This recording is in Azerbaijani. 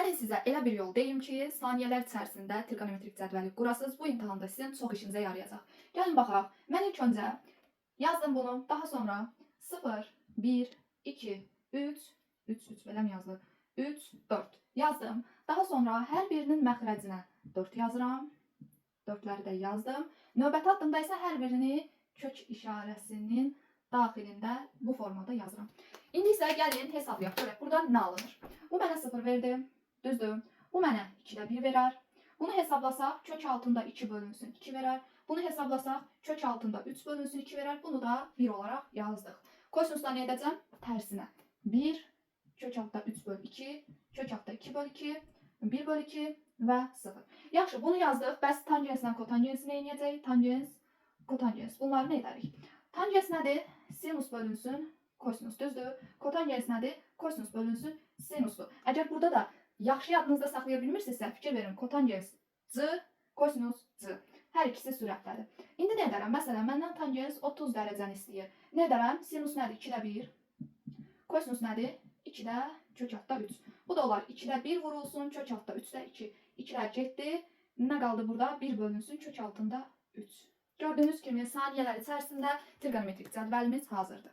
Gəlin sizə elə bir yol deyim ki, saniyələr içərisində trigonometrik cədvəli qurasınız. Bu imtahanda sizin çox işinizə yarayacaq. Gəlin baxaq. Mən ilk öncə yazdım bunu. Daha sonra 0, 1, 2, 3, 3 belə mi yazılır? 3, 4 yazdım. Daha sonra hər birinin məxrəcinə 4 yazıram. 4'ləri də yazdım. Növbəti addımda isə hər birini kök işarəsinin daxilində bu formada yazıram. İndi isə gəlin hesablayaq. Görək, burada nə alınır? Bu mənə 0 verdi. Düzdür. Bu mənə 2'də 1 verər. Bunu hesablasaq kök altında 2 bölünsün 2 verər. Bunu hesablasaq kök altında 3 bölünsün 2 verər. Bunu da 1 olaraq yazdıq. Kosinusda nə edəcəm? Tərsinə. 1 kök altında 3 bölü 2, kök altında 2 bölü 2, 1 bölü 2 və 0. Yaxşı, bunu yazdıq. Bəs tangenslə kotangensi nə edəcək? Tangens, kotangens. Bunları nə edərik? Tangens nədir? Sinus bölünsün kosinus, düzdür. Kotangens nədir? Kosinus bölünsün sinusdur. Əgər burada da yaxşı yadınızda saxlaya bilmirsinizsə, fikir verin. Kotangens c, kosinus c. Hər ikisi sürətlədir. İndi nə edərəm? Məsələn, məndən tangens 30 dərəcəni istəyir. Nə edərəm? Sinus nədir? 2'də 1. Kosinus nədir? 2'də kök altında 3. Bu da olar. 2'də 1 vurulsun, kök altında 3'də 2. 2'lər getdi. Nə qaldı burada? 1 bölünsün kök altında 3. Gördüğünüz kimi saniyələr içərisində trigonometrik cədvəlimiz hazırdır.